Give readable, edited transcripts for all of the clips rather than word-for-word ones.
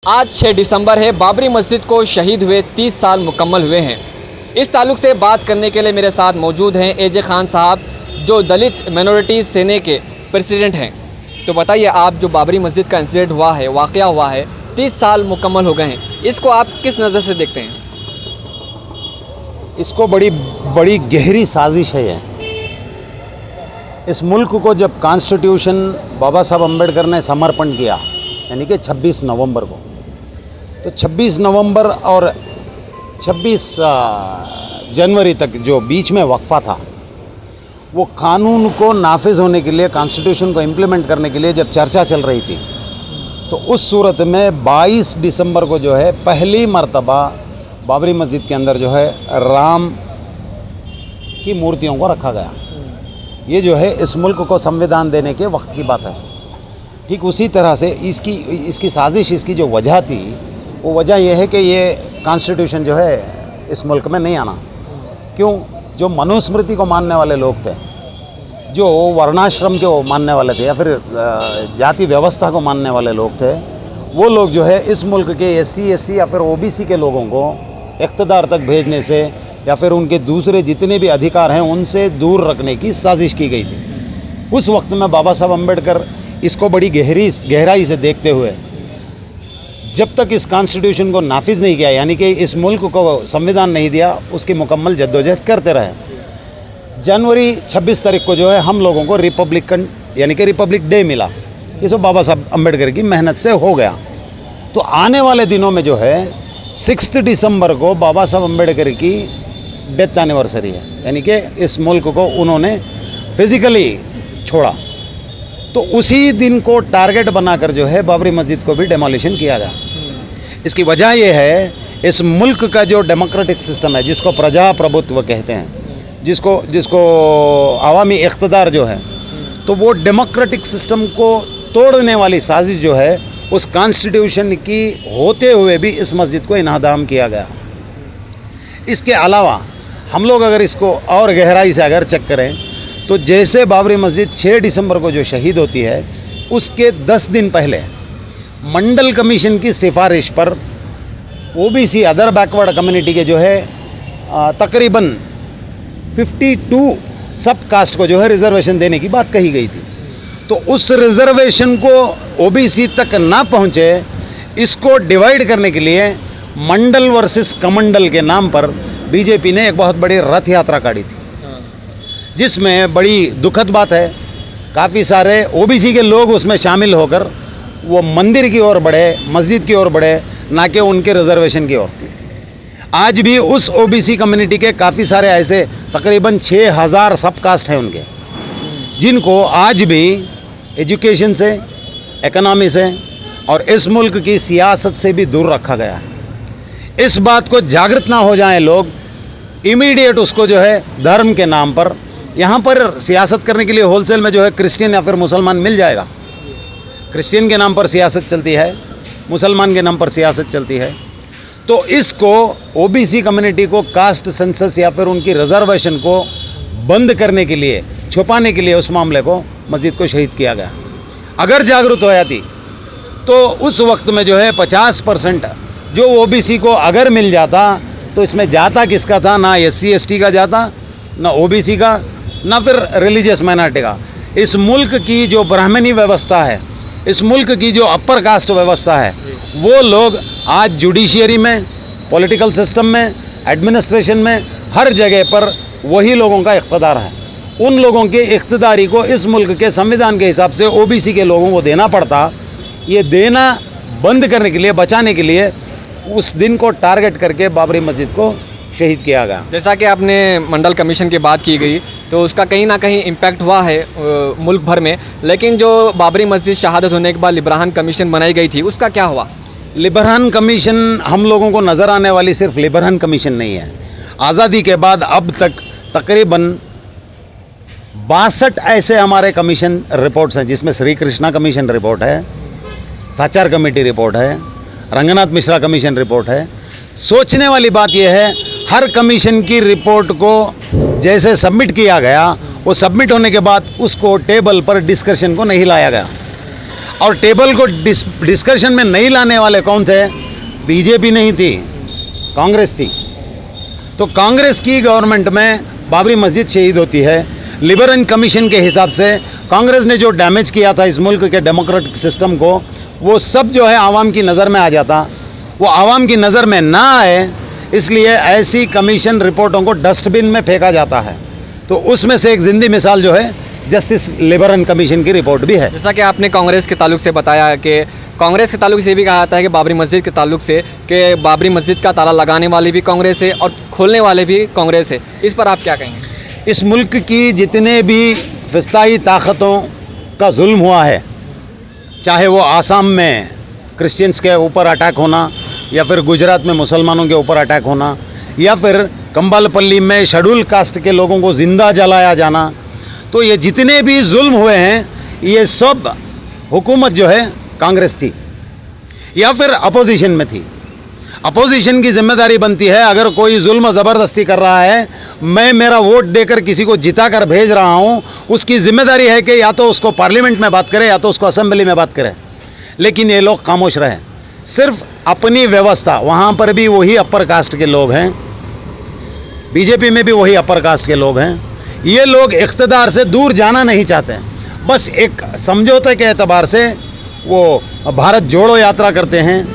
आज 6 दिसंबर है। बाबरी मस्जिद को शहीद हुए 30 साल मुकम्मल हुए हैं। इस ताल्लुक़ से बात करने के लिए मेरे साथ मौजूद हैं एजे खान साहब, जो दलित माइनॉरिटीज़ सेना के प्रेसिडेंट हैं। तो बताइए, आप जो बाबरी मस्जिद का इंसिडेंट हुआ है, वाक़या हुआ है, 30 साल मुकम्मल हो गए हैं, इसको आप किस नज़र से देखते हैं? इसको बड़ी गहरी साजिश है ये। इस मुल्क को जब कॉन्स्टिट्यूशन बाबा साहब अम्बेडकर ने समर्पण किया, यानी कि 26 नवंबर को, तो 26 नवंबर और 26 जनवरी तक जो बीच में वक्फा था, वो कानून को नाफिज होने के लिए, कॉन्स्टिट्यूशन को इम्प्लीमेंट करने के लिए जब चर्चा चल रही थी, तो उस सूरत में 22 दिसंबर को जो है पहली मर्तबा बाबरी मस्जिद के अंदर जो है राम की मूर्तियों को रखा गया। ये जो है इस मुल्क को संविधान देने के वक्त की बात है। ठीक उसी तरह से इसकी साजिश, इसकी जो वजह थी, वो वजह यह है कि ये कॉन्स्टिट्यूशन जो है इस मुल्क में नहीं आना। क्यों? जो मनुस्मृति को मानने वाले लोग थे, जो वर्णाश्रम को मानने वाले थे, या फिर जाति व्यवस्था को मानने वाले लोग थे, वो लोग जो है इस मुल्क के SC SC या फिर OBC के लोगों को इक़्तिदार तक भेजने से या फिर उनके दूसरे जितने भी अधिकार हैं उनसे दूर रखने की साजिश की गई थी। उस वक्त में बाबा साहब अम्बेडकर इसको बड़ी गहराई से देखते हुए, जब तक इस कॉन्स्टिट्यूशन को नाफिज नहीं किया, यानी कि इस मुल्क को संविधान नहीं दिया, उसकी मुकम्मल जद्दोजहद करते रहे। जनवरी 26 तारीख को जो है हम लोगों को रिपब्लिकन यानी कि रिपब्लिक डे मिला। ये सब बाबा साहब अम्बेडकर की मेहनत से हो गया। तो आने वाले दिनों में जो है 6 दिसंबर को बाबा साहब अम्बेडकर की डेथ एनिवर्सरी है, यानी कि इस मुल्क को उन्होंने फिज़िकली छोड़ा। तो उसी दिन को टारगेट बनाकर जो है बाबरी मस्जिद को भी डेमोलिशन किया गया। इसकी वजह यह है, इस मुल्क का जो डेमोक्रेटिक सिस्टम है, जिसको प्रजाप्रभुत्व कहते हैं, जिसको अवामी इक़्तिदार जो है, तो वो डेमोक्रेटिक सिस्टम को तोड़ने वाली साजिश जो है उस कॉन्स्टिट्यूशन की होते हुए भी इस मस्जिद को इन्हदाम किया गया। इसके अलावा हम लोग अगर इसको और गहराई से अगर चेक करें, तो जैसे बाबरी मस्जिद 6 दिसंबर को जो शहीद होती है, उसके 10 दिन पहले मंडल कमीशन की सिफारिश पर OBC अदर बैकवर्ड कम्युनिटी के जो है तकरीबन 52 सब कास्ट को जो है रिजर्वेशन देने की बात कही गई थी। तो उस रिजर्वेशन को OBC तक ना पहुँचे, इसको डिवाइड करने के लिए मंडल वर्सेस कमंडल के नाम पर BJP ने एक बहुत बड़ी रथ यात्रा काढ़ी थी, जिसमें बड़ी दुखद बात है, काफ़ी सारे OBC के लोग उसमें शामिल होकर वो मंदिर की ओर बढ़े, मस्जिद की ओर बढ़े, ना कि उनके रिजर्वेशन की ओर। आज भी उस OBC कम्युनिटी के काफ़ी सारे ऐसे तकरीबन 6000 सब कास्ट हैं उनके, जिनको आज भी एजुकेशन से, इकनॉमी से और इस मुल्क की सियासत से भी दूर रखा गया है। इस बात को जागृत ना हो जाएं लोग, इमीडिएट उसको जो है धर्म के नाम पर, यहाँ पर सियासत करने के लिए होलसेल में जो है क्रिश्चियन या फिर मुसलमान मिल जाएगा। क्रिश्चियन के नाम पर सियासत चलती है, मुसलमान के नाम पर सियासत चलती है। तो इसको OBC कम्युनिटी को कास्ट सेंसस या फिर उनकी रिजर्वेशन को बंद करने के लिए, छुपाने के लिए उस मामले को मस्जिद को शहीद किया गया। अगर जागरूक हो जाती तो उस वक्त में जो है 50% जो OBC को अगर मिल जाता, तो इसमें जाता किसका था? ना SC ST का जाता, ना OBC का, ना फिर रिलीजियस माइनॉरिटी का। इस मुल्क की जो ब्राह्मणी व्यवस्था है, इस मुल्क की जो अपर कास्ट व्यवस्था है, वो लोग आज जुडिशियरी में, पॉलिटिकल सिस्टम में, एडमिनिस्ट्रेशन में, हर जगह पर वही लोगों का इक़्तिदार है। उन लोगों के इक़्तिदारी को इस मुल्क के संविधान के हिसाब से OBC के लोगों को देना पड़ता। ये देना बंद करने के लिए, बचाने के लिए उस दिन को टारगेट करके बाबरी मस्जिद को शहीद किया गया। जैसा कि आपने मंडल कमीशन की बात की गई, तो उसका कहीं ना कहीं इम्पैक्ट हुआ है मुल्क भर में, लेकिन जो बाबरी मस्जिद शहादत होने के बाद लिबरान कमीशन बनाई गई थी, उसका क्या हुआ? लिबरान कमीशन हम लोगों को नज़र आने वाली सिर्फ लिबरान कमीशन नहीं है। आज़ादी के बाद अब तक तकरीबन 62 ऐसे हमारे कमीशन रिपोर्ट्स हैं, जिसमें श्री कृष्णा कमीशन रिपोर्ट है, साचार कमेटी रिपोर्ट है, रंगनाथ मिश्रा कमीशन रिपोर्ट है। सोचने वाली बात यह है, हर कमीशन की रिपोर्ट को जैसे सबमिट किया गया, वो सबमिट होने के बाद उसको टेबल पर डिस्कशन को नहीं लाया गया। और टेबल को डिस्कशन में नहीं लाने वाले कौन थे? बीजेपी नहीं थी, कांग्रेस थी। तो कांग्रेस की गवर्नमेंट में बाबरी मस्जिद शहीद होती है। लिबरल कमीशन के हिसाब से कांग्रेस ने जो डैमेज किया था इस मुल्क के डेमोक्रेटिक सिस्टम को, वो सब जो है आवाम की नज़र में आ जाता। वो आवाम की नज़र में ना आए, इसलिए ऐसी कमीशन रिपोर्टों को डस्टबिन में फेंका जाता है। तो उसमें से एक जिंदी मिसाल जो है जस्टिस लिबरल कमीशन की रिपोर्ट भी है। जैसा कि आपने कांग्रेस के ताल्लुक से बताया कि कांग्रेस के ताल्लुक से भी कहा जाता है कि बाबरी मस्जिद के ताल्लुक से कि बाबरी मस्जिद का ताला लगाने वाली भी कांग्रेस है और खोलने वाले भी कांग्रेस है। इस पर आप क्या कहेंगे? इस मुल्क की जितने भी फिस्ताई ताकतों का जुल्म हुआ है, चाहे वो आसाम में क्रिश्चियंस के ऊपर अटैक होना, या फिर गुजरात में मुसलमानों के ऊपर अटैक होना, या फिर कंबालपल्ली में शेड्यूल कास्ट के लोगों को ज़िंदा जलाया जाना, तो ये जितने भी जुल्म हुए हैं ये सब हुकूमत जो है कांग्रेस थी या फिर अपोजिशन में थी। अपोजिशन की जिम्मेदारी बनती है, अगर कोई जुल्म ज़बरदस्ती कर रहा है, मैं मेरा वोट देकर किसी को जिता कर भेज रहा हूँ, उसकी जिम्मेदारी है कि या तो उसको पार्लियामेंट में बात करें या तो उसको असेंबली में बात करें। लेकिन ये लोग खामोश रहे, सिर्फ अपनी व्यवस्था। वहाँ पर भी वही अपर कास्ट के लोग हैं, बीजेपी में भी वही अपर कास्ट के लोग हैं। ये लोग इक़्तिदार से दूर जाना नहीं चाहते, बस एक समझौते के एतबार से वो भारत जोड़ो यात्रा करते हैं,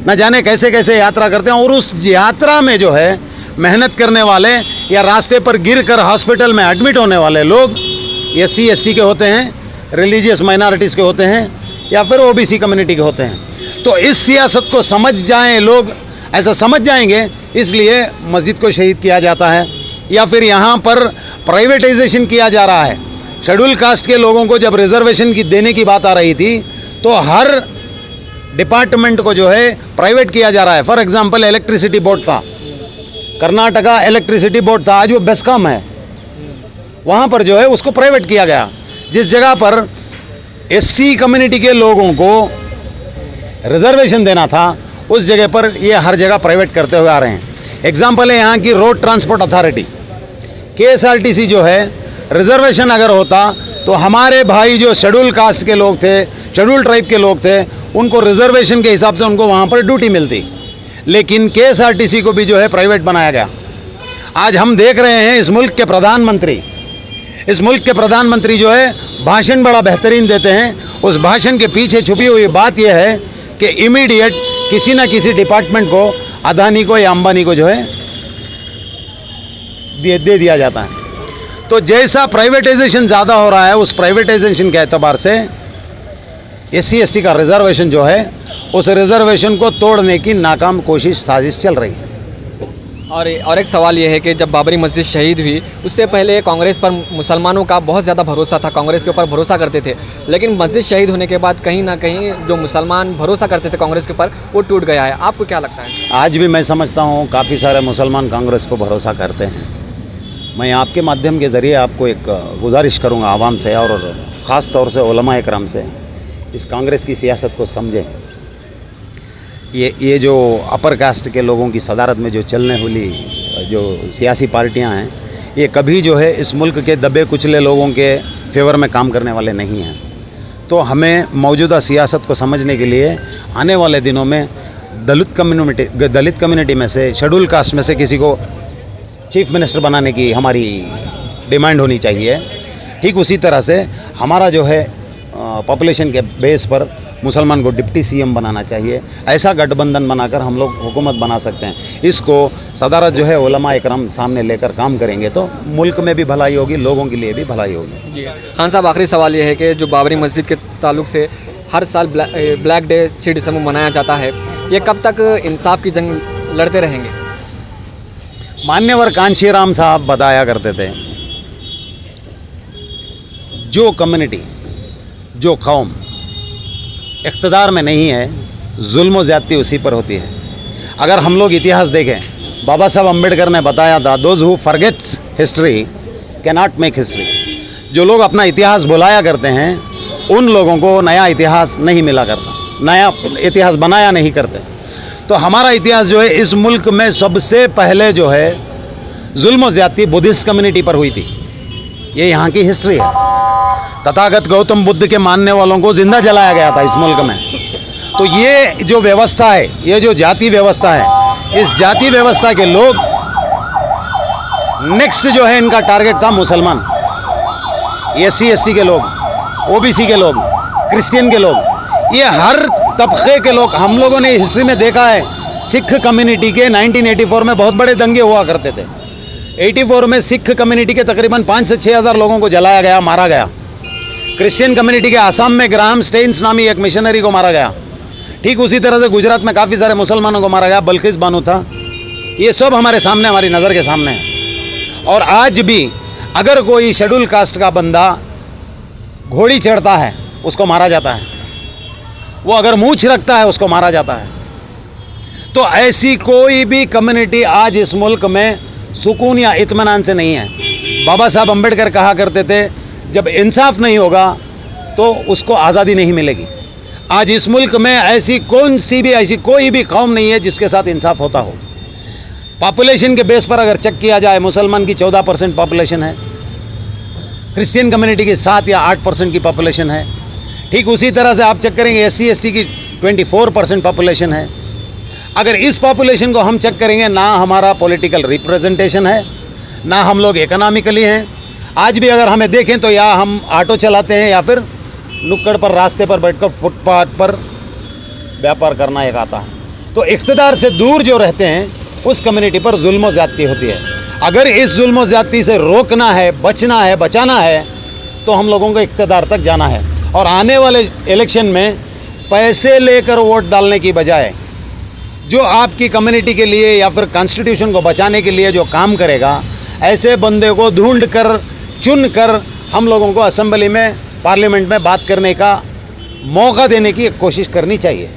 न जाने कैसे कैसे यात्रा करते हैं। और उस यात्रा में जो है मेहनत करने वाले या रास्ते पर गिरकर हॉस्पिटल में एडमिट होने वाले लोग SC ST के होते हैं, रिलीजियस माइनॉरिटीज़ के होते हैं, या फिर OBC कम्युनिटी के होते हैं। तो इस सियासत को समझ जाएं लोग, ऐसा समझ जाएंगे, इसलिए मस्जिद को शहीद किया जाता है। या फिर यहाँ पर प्राइवेटाइजेशन किया जा रहा है। शेड्यूल कास्ट के लोगों को जब रिजर्वेशन की देने की बात आ रही थी तो हर डिपार्टमेंट को जो है प्राइवेट किया जा रहा है। फॉर एग्जांपल इलेक्ट्रिसिटी बोर्ड था, कर्नाटका इलेक्ट्रिसिटी बोर्ड था, आज वो बेस्कॉम है, वहाँ पर जो है उसको प्राइवेट किया गया। जिस जगह पर SC कम्युनिटी के लोगों को रिजर्वेशन देना था, उस जगह पर ये हर जगह प्राइवेट करते हुए आ रहे हैं। एग्जाम्पल है यहाँ की रोड ट्रांसपोर्ट अथॉरिटी, KSRTC जो है, रिजर्वेशन अगर होता तो हमारे भाई जो शेड्यूल कास्ट के लोग थे, शेड्यूल ट्राइब के लोग थे, उनको रिजर्वेशन के हिसाब से उनको वहाँ पर ड्यूटी मिलती। लेकिन KSRTC को भी जो है प्राइवेट बनाया गया। आज हम देख रहे हैं इस मुल्क के प्रधानमंत्री जो है भाषण बड़ा बेहतरीन देते हैं। उस भाषण के पीछे छुपी हुई बात यह है कि इमीडिएट किसी न किसी डिपार्टमेंट को, अदानी को या अंबानी को जो है दे दिया जाता है। तो जैसा प्राइवेटाइजेशन ज़्यादा हो रहा है, उस प्राइवेटाइजेशन के एतबार से SC ST का रिजर्वेशन जो है, उस रिजर्वेशन को तोड़ने की नाकाम कोशिश, साजिश चल रही है। और एक सवाल ये है कि जब बाबरी मस्जिद शहीद हुई, उससे पहले कांग्रेस पर मुसलमानों का बहुत ज़्यादा भरोसा था, कांग्रेस के ऊपर भरोसा करते थे। लेकिन मस्जिद शहीद होने के बाद कहीं ना कहीं जो मुसलमान भरोसा करते थे कांग्रेस के ऊपर, वो टूट गया है। आपको क्या लगता है? आज भी मैं समझता हूँ काफ़ी सारे मुसलमान कांग्रेस को भरोसा करते हैं। मैं आपके माध्यम के ज़रिए आपको एक गुजारिश करूँगा आवाम से, और ख़ास तौर से उलमा इकराम से, इस कांग्रेस की सियासत को समझें। ये जो अपर कास्ट के लोगों की सदारत में जो चलने वाली जो सियासी पार्टियां हैं, ये कभी जो है इस मुल्क के दबे कुचले लोगों के फेवर में काम करने वाले नहीं हैं। तो हमें मौजूदा सियासत को समझने के लिए आने वाले दिनों में दलित कम्युनिटी में से, शेड्यूल कास्ट में से किसी को चीफ मिनिस्टर बनाने की हमारी डिमांड होनी चाहिए। ठीक उसी तरह से हमारा जो है पॉपुलेशन के बेस पर मुसलमान को डिप्टी CM बनाना चाहिए। ऐसा गठबंधन बनाकर हम लोग हुकूमत बना सकते हैं। इसको सदारत जो है उलमा इकराम सामने लेकर काम करेंगे तो मुल्क में भी भलाई होगी, लोगों के लिए भी भलाई होगी। जी खान साहब, आखिरी सवाल ये है कि जो बाबरी मस्जिद के ताल्लुक से हर साल ब्लैक डे 6 दिसंबर मनाया जाता है, ये कब तक इंसाफ की जंग लड़ते रहेंगे? मान्यवर कांशीराम साहब बताया करते थे, जो कम्युनिटी, जो कौम इक़्तिदार में नहीं है, जुल्म ज़्यादती उसी पर होती है। अगर हम लोग इतिहास देखें, बाबा साहब अम्बेडकर ने बताया था, those who forgets history can not make history. जो लोग अपना इतिहास भुलाया करते हैं, उन लोगों को नया इतिहास नहीं मिला करता, नया इतिहास बनाया नहीं करते। तो हमारा इतिहास जो है, इस मुल्क में सबसे पहले जो है जुल्म ज़्यादती बुद्धिस्ट कम्युनिटी पर हुई थी। ये यहाँ की हिस्ट्री है। तथागत गौतम बुद्ध के मानने वालों को जिंदा जलाया गया था इस मुल्क में। तो ये जो व्यवस्था है, ये जो जाति व्यवस्था है, इस जाति व्यवस्था के लोग नेक्स्ट जो है इनका टारगेट था मुसलमान, SC ST के लोग, OBC के लोग, क्रिश्चियन के लोग, ये हर तबके के लोग। हम लोगों ने हिस्ट्री में देखा है, सिख कम्युनिटी के 1984 में बहुत बड़े दंगे हुआ करते थे। 84 में सिख कम्युनिटी के तकरीबन 5 से 6 हज़ार लोगों को जलाया गया, मारा गया। क्रिश्चियन कम्युनिटी के आसाम में ग्राहम स्टेन्स नामी एक मिशनरी को मारा गया। ठीक उसी तरह से गुजरात में काफ़ी सारे मुसलमानों को मारा गया, बल्किस बानो था। ये सब हमारे सामने, हमारी नज़र के सामने है। और आज भी अगर कोई शेड्यूल कास्ट का बंदा घोड़ी चढ़ता है उसको मारा जाता है, वो अगर मूंछ रखता है उसको मारा जाता है। तो ऐसी कोई भी कम्युनिटी आज इस मुल्क में सुकून या इत्मीनान से नहीं है। बाबा साहब अम्बेडकर कहा करते थे, जब इंसाफ नहीं होगा तो उसको आज़ादी नहीं मिलेगी। आज इस मुल्क में ऐसी कोई भी कौम नहीं है जिसके साथ इंसाफ होता हो। पॉपुलेशन के बेस पर अगर चेक किया जाए, मुसलमान की 14% पॉपुलेशन है, क्रिश्चियन कम्युनिटी की 7 या 8% की पॉपुलेशन है। ठीक उसी तरह से आप चेक करेंगे SC ST की 24% पॉपुलेशन है। अगर इस पॉपुलेशन को हम चेक करेंगे, ना हमारा पॉलिटिकल रिप्रेजेंटेशन है, ना हम लोग इकोनॉमिकली हैं। आज भी अगर हमें देखें तो या हम ऑटो चलाते हैं या फिर नुक्कड़ पर, रास्ते पर बैठकर फुटपाथ पर व्यापार करना एक आता है। तो इक़्तिदार से दूर जो रहते हैं उस कम्युनिटी पर जुल्म ज़्यादती होती है। अगर इस जुल्म ज़्यादती से रोकना है, बचना है, बचाना है, तो हम लोगों को इक़्तिदार तक जाना है। और आने वाले इलेक्शन में पैसे लेकर वोट डालने की बजाय जो आपकी कम्युनिटी के लिए या फिर कॉन्स्टिट्यूशन को बचाने के लिए जो काम करेगा, ऐसे बंदे को ढूंढ कर, चुन कर हम लोगों को असेंबली में, पार्लियामेंट में बात करने का मौका देने की कोशिश करनी चाहिए।